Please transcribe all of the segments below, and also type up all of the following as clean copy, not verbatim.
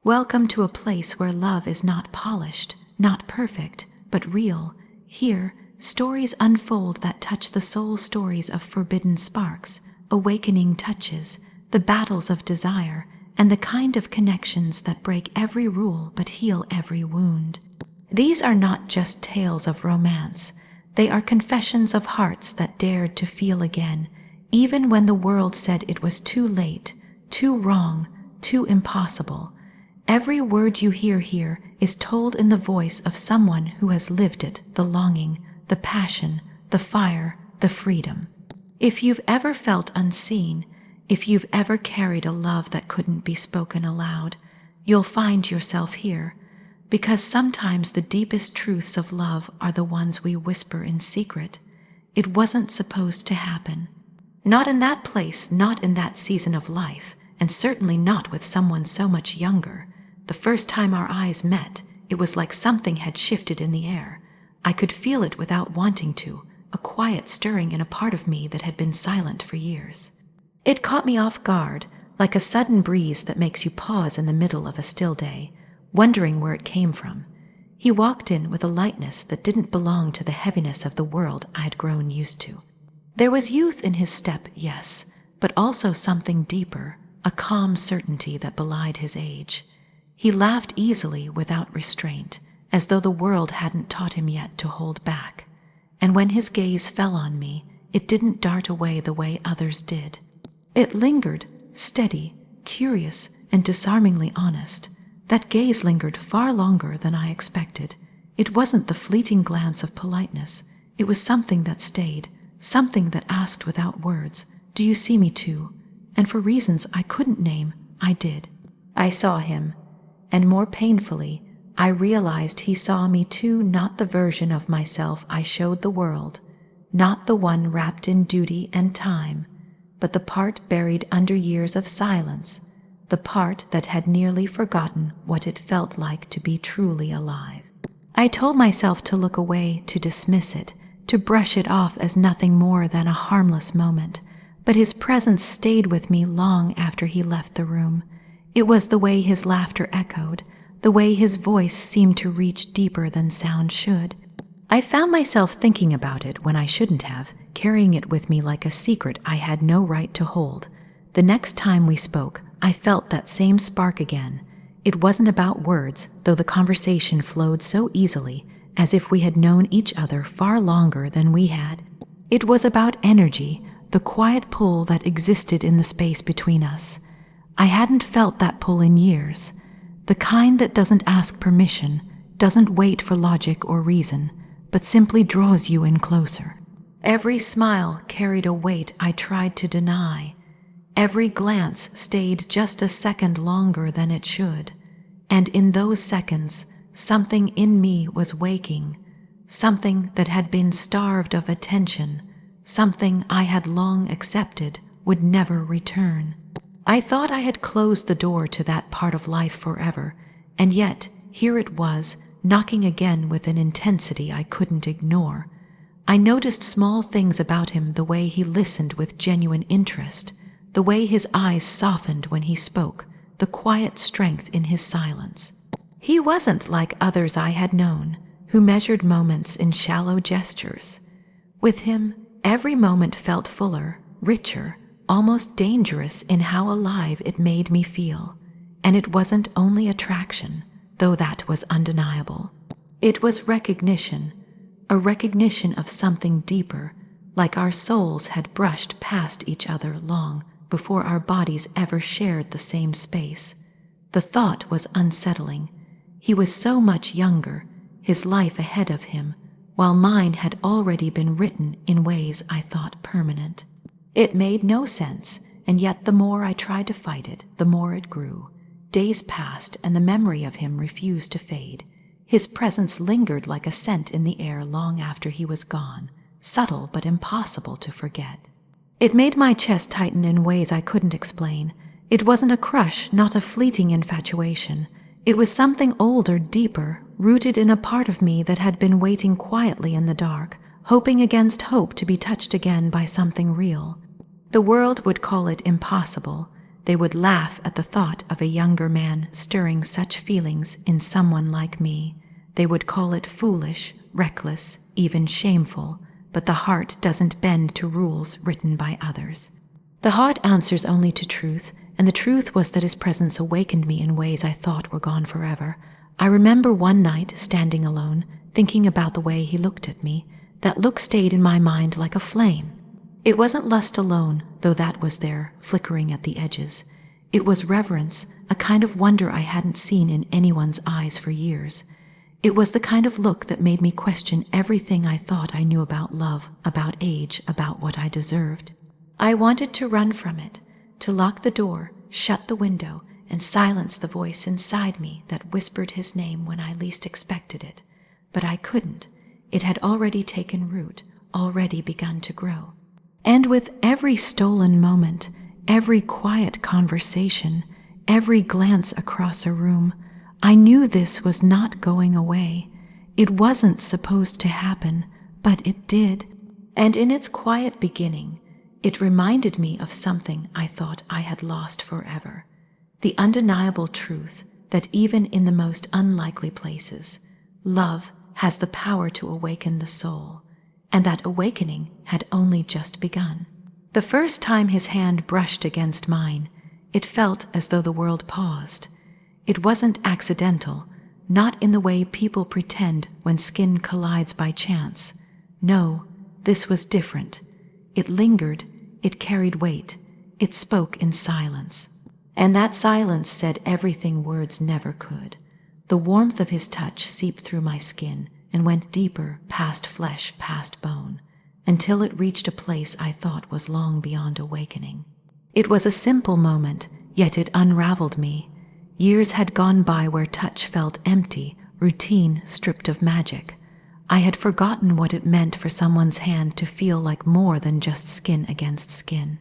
Welcome to a place where love is not polished, not perfect, but real. Here, stories unfold that touch the soul, stories of forbidden sparks, awakening touches, the battles of desire, and the kind of connections that break every rule but heal every wound. These are not just tales of romance. They are confessions of hearts that dared to feel again, even when the world said it was too late, too wrong, too impossible. Every word you hear here is told in the voice of someone who has lived it, the longing, the passion, the fire, the freedom. If you've ever felt unseen, if you've ever carried a love that couldn't be spoken aloud, you'll find yourself here, because sometimes the deepest truths of love are the ones we whisper in secret. It wasn't supposed to happen. Not in that place, not in that season of life, and certainly not with someone so much younger. The first time our eyes met, it was like something had shifted in the air. I could feel it without wanting to, a quiet stirring in a part of me that had been silent for years. It caught me off guard, like a sudden breeze that makes you pause in the middle of a still day, wondering where it came from. He walked in with a lightness that didn't belong to the heaviness of the world I had grown used to. There was youth in his step, yes, but also something deeper, a calm certainty that belied his age. He laughed easily without restraint, as though the world hadn't taught him yet to hold back. And when his gaze fell on me, it didn't dart away the way others did. It lingered, steady, curious, and disarmingly honest. That gaze lingered far longer than I expected. It wasn't the fleeting glance of politeness. It was something that stayed, something that asked without words, "Do you see me too?" And for reasons I couldn't name, I did. I saw him, and more painfully, I realized he saw me too, not the version of myself I showed the world, not the one wrapped in duty and time, but the part buried under years of silence, the part that had nearly forgotten what it felt like to be truly alive. I told myself to look away, to dismiss it, to brush it off as nothing more than a harmless moment, but his presence stayed with me long after he left the room. It was the way his laughter echoed, the way his voice seemed to reach deeper than sound should. I found myself thinking about it when I shouldn't have, carrying it with me like a secret I had no right to hold. The next time we spoke, I felt that same spark again. It wasn't about words, though the conversation flowed so easily, as if we had known each other far longer than we had. It was about energy, the quiet pull that existed in the space between us. I hadn't felt that pull in years, the kind that doesn't ask permission, doesn't wait for logic or reason, but simply draws you in closer. Every smile carried a weight I tried to deny. Every glance stayed just a second longer than it should, and in those seconds, something in me was waking, something that had been starved of attention, something I had long accepted would never return. I thought I had closed the door to that part of life forever, and yet here it was, knocking again with an intensity I couldn't ignore. I noticed small things about him, the way he listened with genuine interest, the way his eyes softened when he spoke, the quiet strength in his silence. He wasn't like others I had known, who measured moments in shallow gestures. With him, every moment felt fuller, richer, almost dangerous in how alive it made me feel. And it wasn't only attraction, though that was undeniable. It was recognition, a recognition of something deeper, like our souls had brushed past each other long before our bodies ever shared the same space. The thought was unsettling. He was so much younger, his life ahead of him, while mine had already been written in ways I thought permanent. It made no sense, and yet the more I tried to fight it, the more it grew. Days passed, and the memory of him refused to fade. His presence lingered like a scent in the air long after he was gone, subtle but impossible to forget. It made my chest tighten in ways I couldn't explain. It wasn't a crush, not a fleeting infatuation. It was something older, deeper, rooted in a part of me that had been waiting quietly in the dark, hoping against hope to be touched again by something real. The world would call it impossible. They would laugh at the thought of a younger man stirring such feelings in someone like me. They would call it foolish, reckless, even shameful, but the heart doesn't bend to rules written by others. The heart answers only to truth, and the truth was that his presence awakened me in ways I thought were gone forever. I remember one night, standing alone, thinking about the way he looked at me. That look stayed in my mind like a flame. It wasn't lust alone, though that was there, flickering at the edges. It was reverence, a kind of wonder I hadn't seen in anyone's eyes for years. It was the kind of look that made me question everything I thought I knew about love, about age, about what I deserved. I wanted to run from it, to lock the door, shut the window, and silence the voice inside me that whispered his name when I least expected it. But I couldn't. It had already taken root, already begun to grow. And with every stolen moment, every quiet conversation, every glance across a room, I knew this was not going away. It wasn't supposed to happen, but it did. And in its quiet beginning, it reminded me of something I thought I had lost forever. The undeniable truth that even in the most unlikely places, love has the power to awaken the soul, and that awakening had only just begun. The first time his hand brushed against mine, it felt as though the world paused. It wasn't accidental, not in the way people pretend when skin collides by chance. No, this was different. It lingered, it carried weight, it spoke in silence. And that silence said everything words never could. The warmth of his touch seeped through my skin and went deeper, past flesh, past bone, until it reached a place I thought was long beyond awakening. It was a simple moment, yet it unraveled me. Years had gone by where touch felt empty, routine stripped of magic. I had forgotten what it meant for someone's hand to feel like more than just skin against skin.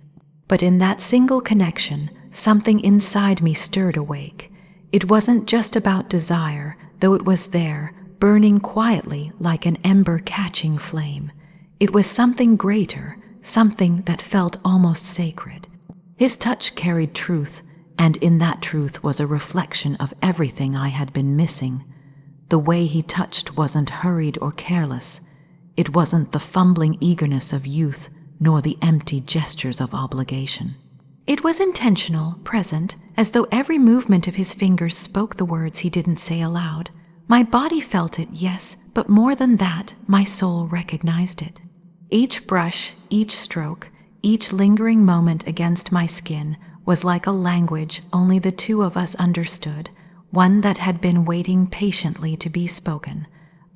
But in that single connection, something inside me stirred awake. It wasn't just about desire, though it was there, burning quietly like an ember catching flame. It was something greater, something that felt almost sacred. His touch carried truth, and in that truth was a reflection of everything I had been missing. The way he touched wasn't hurried or careless. It wasn't the fumbling eagerness of youth, nor the empty gestures of obligation. It was intentional, present, as though every movement of his fingers spoke the words he didn't say aloud. My body felt it, yes, but more than that, my soul recognized it. Each brush, each stroke, each lingering moment against my skin was like a language only the two of us understood, one that had been waiting patiently to be spoken.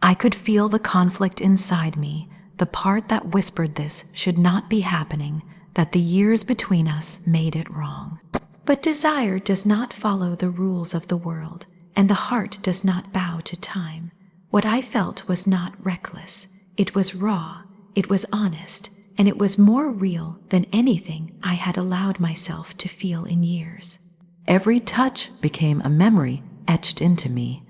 I could feel the conflict inside me, the part that whispered this should not be happening, that the years between us made it wrong. But desire does not follow the rules of the world, and the heart does not bow to time. What I felt was not reckless. It was raw, it was honest, and it was more real than anything I had allowed myself to feel in years. Every touch became a memory etched into me,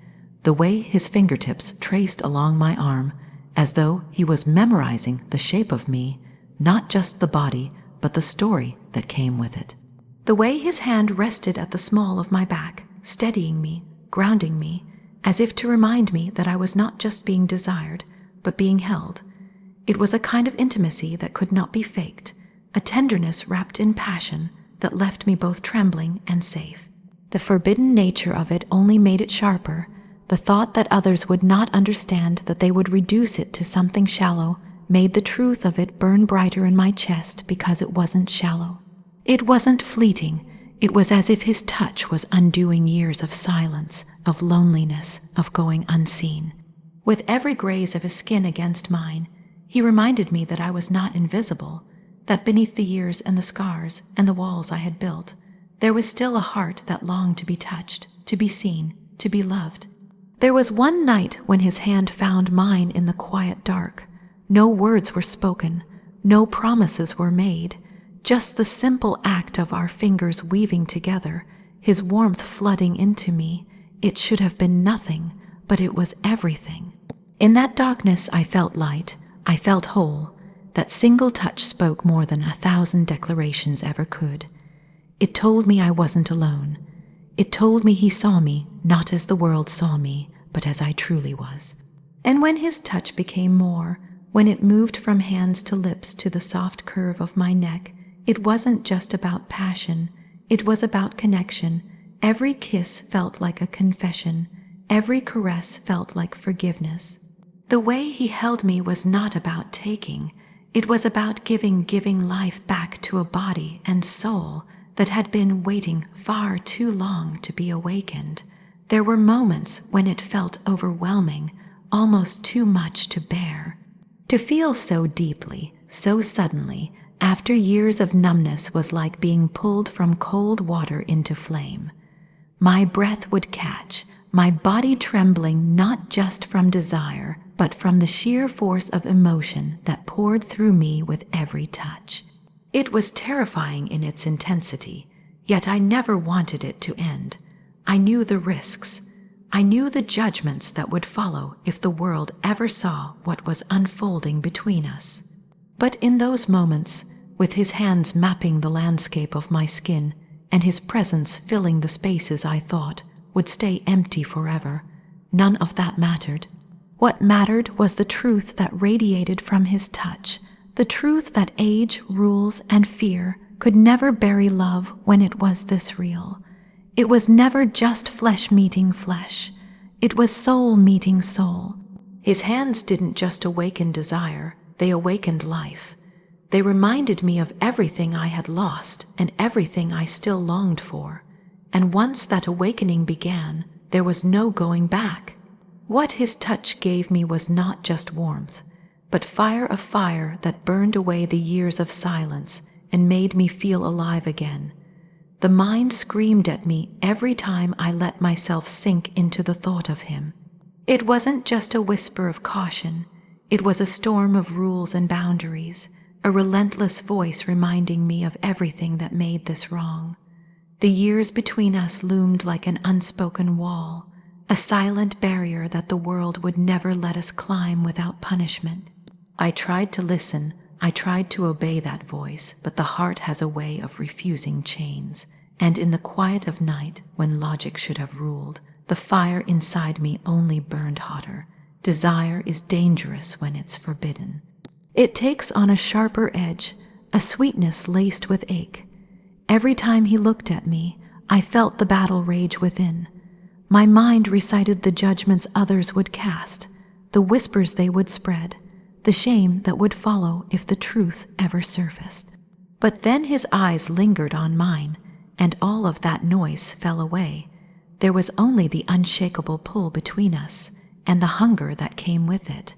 the way his fingertips traced along my arm, as though he was memorizing the shape of me, not just the body, but the story that came with it. The way his hand rested at the small of my back, steadying me, grounding me, as if to remind me that I was not just being desired, but being held. It was a kind of intimacy that could not be faked, a tenderness wrapped in passion that left me both trembling and safe. The forbidden nature of it only made it sharper. The thought that others would not understand, that they would reduce it to something shallow, made the truth of it burn brighter in my chest because it wasn't shallow. It wasn't fleeting. It was as if his touch was undoing years of silence, of loneliness, of going unseen. With every graze of his skin against mine, he reminded me that I was not invisible, that beneath the years and the scars and the walls I had built, there was still a heart that longed to be touched, to be seen, to be loved. There was one night when his hand found mine in the quiet dark. No words were spoken, no promises were made, just the simple act of our fingers weaving together, his warmth flooding into me. It should have been nothing, but it was everything. In that darkness I felt light, I felt whole. That single touch spoke more than 1,000 declarations ever could. It told me I wasn't alone. It told me he saw me, not as the world saw me, but as I truly was. And when his touch became more, when it moved from hands to lips to the soft curve of my neck, it wasn't just about passion, it was about connection. Every kiss felt like a confession. Every caress felt like forgiveness. The way he held me was not about taking. It was about giving life back to a body and soul that had been waiting far too long to be awakened. There were moments when it felt overwhelming, almost too much to bear. To feel so deeply, so suddenly, after years of numbness was like being pulled from cold water into flame. My breath would catch, my body trembling not just from desire, but from the sheer force of emotion that poured through me with every touch. It was terrifying in its intensity, yet I never wanted it to end. I knew the risks. I knew the judgments that would follow if the world ever saw what was unfolding between us. But in those moments, with his hands mapping the landscape of my skin and his presence filling the spaces I thought would stay empty forever, none of that mattered. What mattered was the truth that radiated from his touch, the truth that age, rules, and fear could never bury love when it was this real. It was never just flesh meeting flesh. It was soul meeting soul. His hands didn't just awaken desire, they awakened life. They reminded me of everything I had lost and everything I still longed for. And once that awakening began, there was no going back. What his touch gave me was not just warmth, but fire of fire that burned away the years of silence and made me feel alive again. The mind screamed at me every time I let myself sink into the thought of him. It wasn't just a whisper of caution. It was a storm of rules and boundaries, a relentless voice reminding me of everything that made this wrong. The years between us loomed like an unspoken wall, a silent barrier that the world would never let us climb without punishment. I tried to listen, I tried to obey that voice, but the heart has a way of refusing chains, and in the quiet of night, when logic should have ruled, the fire inside me only burned hotter. Desire is dangerous when it's forbidden. It takes on a sharper edge, a sweetness laced with ache. Every time he looked at me, I felt the battle rage within. My mind recited the judgments others would cast, the whispers they would spread, the shame that would follow if the truth ever surfaced. But then his eyes lingered on mine, and all of that noise fell away. There was only the unshakable pull between us, and the hunger that came with it.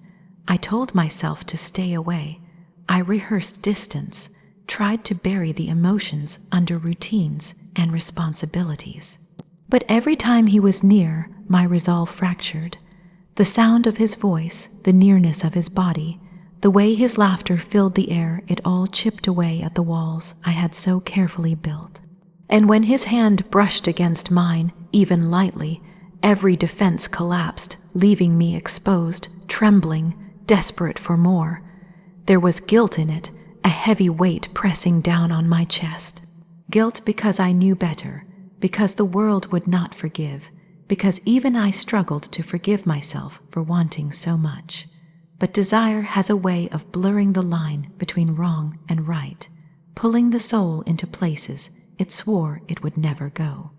I told myself to stay away. I rehearsed distance, tried to bury the emotions under routines and responsibilities. But every time he was near, my resolve fractured. The sound of his voice, the nearness of his body, the way his laughter filled the air, it all chipped away at the walls I had so carefully built. And when his hand brushed against mine, even lightly, every defense collapsed, leaving me exposed, trembling, desperate for more. There was guilt in it, a heavy weight pressing down on my chest. Guilt because I knew better, because the world would not forgive, because even I struggled to forgive myself for wanting so much. But desire has a way of blurring the line between wrong and right, pulling the soul into places it swore it would never go.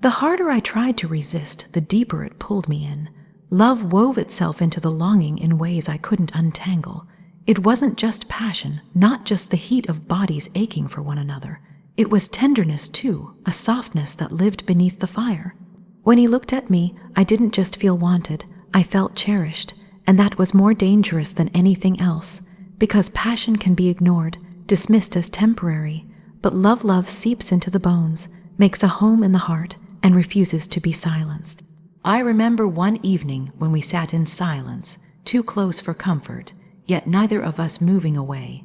The harder I tried to resist, the deeper it pulled me in. Love wove itself into the longing in ways I couldn't untangle. It wasn't just passion, not just the heat of bodies aching for one another. It was tenderness too, a softness that lived beneath the fire. When he looked at me, I didn't just feel wanted, I felt cherished, and that was more dangerous than anything else, because passion can be ignored, dismissed as temporary, but love seeps into the bones, makes a home in the heart, and refuses to be silenced. I remember one evening when we sat in silence, too close for comfort, yet neither of us moving away.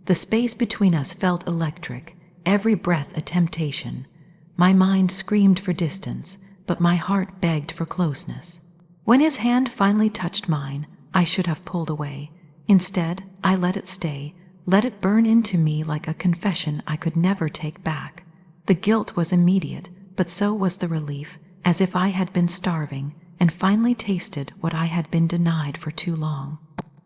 The space between us felt electric, every breath a temptation. My mind screamed for distance, but my heart begged for closeness. When his hand finally touched mine, I should have pulled away. Instead, I let it stay, let it burn into me like a confession I could never take back. The guilt was immediate, but so was the relief, as if I had been starving and finally tasted what I had been denied for too long.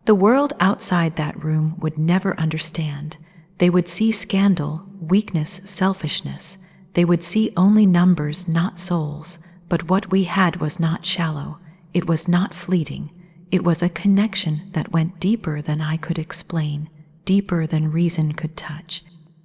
The world outside that room would never understand. They would see scandal, weakness, selfishness. They would see only numbers, not souls. But what we had was not shallow. It was not fleeting. It was a connection that went deeper than I could explain, deeper than reason could touch.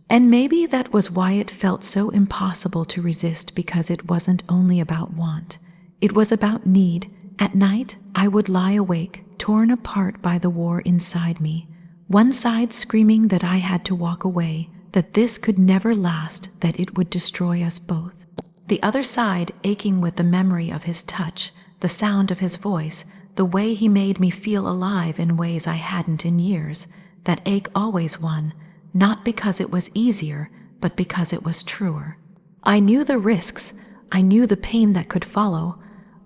And maybe that was why it felt so impossible to resist, because it wasn't only about want. It was about need. At night, I would lie awake, torn apart by the war inside me. One side screaming that I had to walk away, that this could never last, that it would destroy us both. The other side aching with the memory of his touch, the sound of his voice, the way he made me feel alive in ways I hadn't in years. That ache always won, not because it was easier, but because it was truer. I knew the risks. I knew the pain that could follow.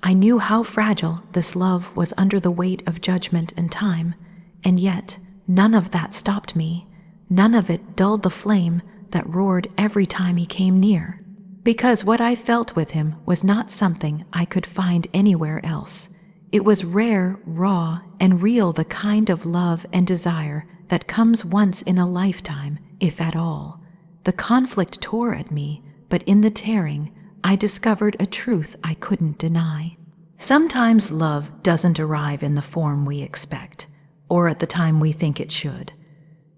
I knew how fragile this love was under the weight of judgment and time. And yet, none of that stopped me. None of it dulled the flame that roared every time he came near. Because what I felt with him was not something I could find anywhere else. It was rare, raw, and real, the kind of love and desire that comes once in a lifetime, if at all. The conflict tore at me, but in the tearing, I discovered a truth I couldn't deny. Sometimes love doesn't arrive in the form we expect, or at the time we think it should.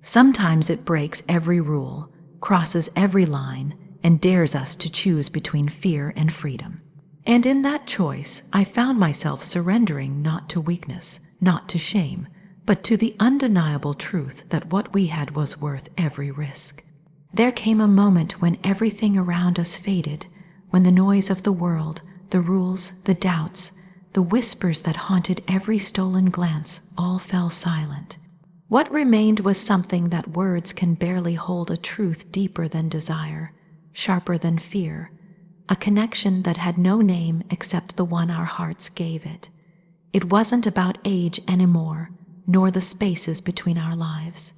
Sometimes it breaks every rule, crosses every line, and dares us to choose between fear and freedom. And in that choice, I found myself surrendering not to weakness, not to shame, but to the undeniable truth that what we had was worth every risk. There came a moment when everything around us faded, when the noise of the world, the rules, the doubts, the whispers that haunted every stolen glance, all fell silent. What remained was something that words can barely hold, a truth deeper than desire, sharper than fear, a connection that had no name except the one our hearts gave it. It wasn't about age anymore, nor the spaces between our lives.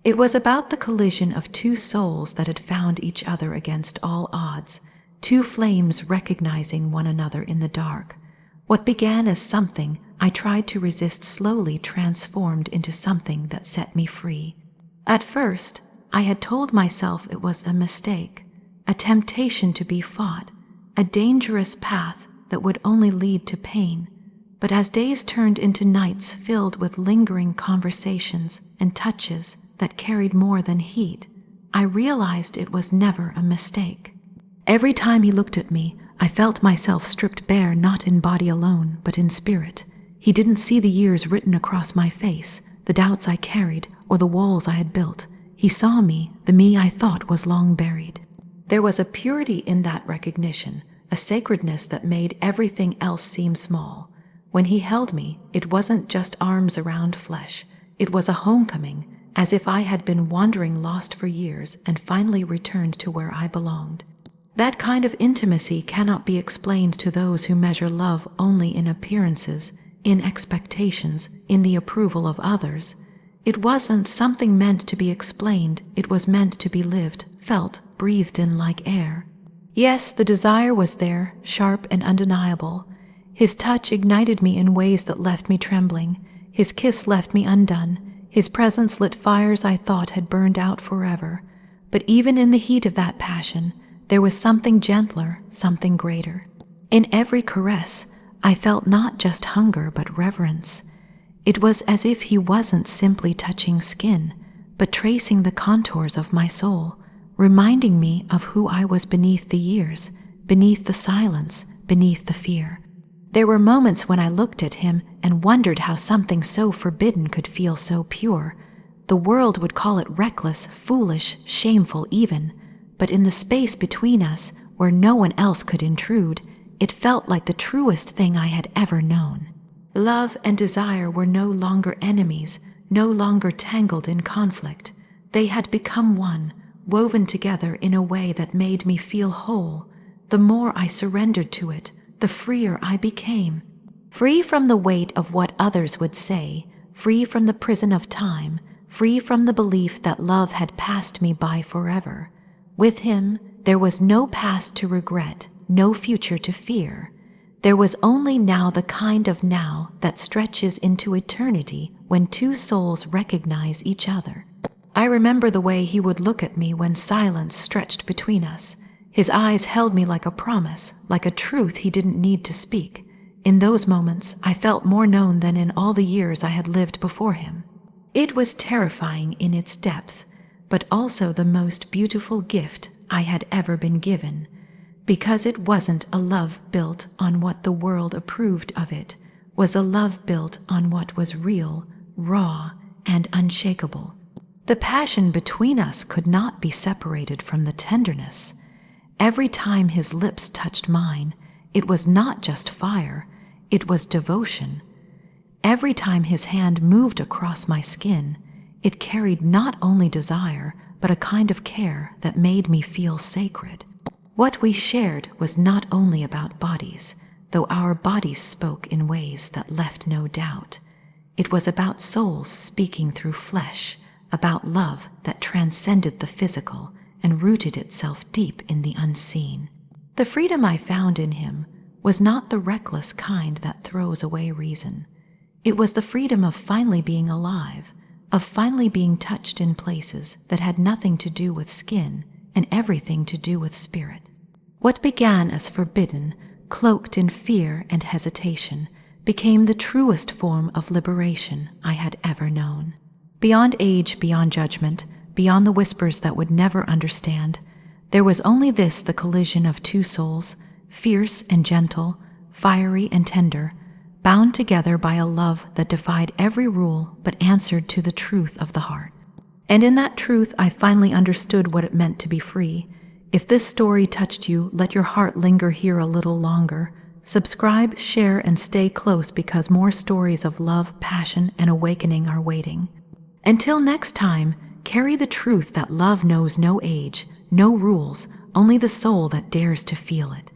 It was about the collision of two souls that had found each other against all odds, two flames recognizing one another in the dark. What began as something I tried to resist slowly transformed into something that set me free. At first, I had told myself it was a mistake, a temptation to be fought, a dangerous path that would only lead to pain. But as days turned into nights filled with lingering conversations and touches that carried more than heat, I realized it was never a mistake. Every time he looked at me, I felt myself stripped bare, not in body alone, but in spirit. He didn't see the years written across my face, the doubts I carried, or the walls I had built. He saw me, the me I thought was long buried. There was a purity in that recognition, a sacredness that made everything else seem small. When he held me, it wasn't just arms around flesh. It was a homecoming, as if I had been wandering lost for years and finally returned to where I belonged. That kind of intimacy cannot be explained to those who measure love only in appearances, in expectations, in the approval of others. It wasn't something meant to be explained. It was meant to be lived, felt, breathed in like air. Yes, the desire was there, sharp and undeniable. His touch ignited me in ways that left me trembling. His kiss left me undone. His presence lit fires I thought had burned out forever. But even in the heat of that passion, there was something gentler, something greater. In every caress, I felt not just hunger but reverence. It was as if he wasn't simply touching skin, but tracing the contours of my soul, reminding me of who I was beneath the years, beneath the silence, beneath the fear. There were moments when I looked at him and wondered how something so forbidden could feel so pure. The world would call it reckless, foolish, shameful even, but in the space between us, where no one else could intrude, it felt like the truest thing I had ever known. Love and desire were no longer enemies, no longer tangled in conflict. They had become one, woven together in a way that made me feel whole. The more I surrendered to it, the freer I became. Free from the weight of what others would say, free from the prison of time, free from the belief that love had passed me by forever. With him, There was no past to regret, no future to fear. There was only now, the kind of now that stretches into eternity when two souls recognize each other. I remember the way he would look at me when silence stretched between us. His eyes held me like a promise, like a truth he didn't need to speak. In those moments, I felt more known than in all the years I had lived before him. It was terrifying in its depth, but also the most beautiful gift I had ever been given, because it wasn't a love built on what the world approved of. It was a love built on what was real, raw, and unshakable. The passion between us could not be separated from the tenderness. Every time his lips touched mine, it was not just fire, it was devotion. Every time his hand moved across my skin, it carried not only desire, but a kind of care that made me feel sacred. What we shared was not only about bodies, though our bodies spoke in ways that left no doubt. It was about souls speaking through flesh, about love that transcended the physical and rooted itself deep in the unseen. The freedom I found in him was not the reckless kind that throws away reason. It was the freedom of finally being alive, of finally being touched in places that had nothing to do with skin and everything to do with spirit. What began as forbidden, cloaked in fear and hesitation, became the truest form of liberation I had ever known. Beyond age, beyond judgment, beyond the whispers that would never understand, there was only this: the collision of two souls, fierce and gentle, fiery and tender, bound together by a love that defied every rule but answered to the truth of the heart. And in that truth, I finally understood what it meant to be free. If this story touched you, let your heart linger here a little longer. Subscribe, share, and stay close, because more stories of love, passion, and awakening are waiting. Until next time, carry the truth that love knows no age, no rules, only the soul that dares to feel it.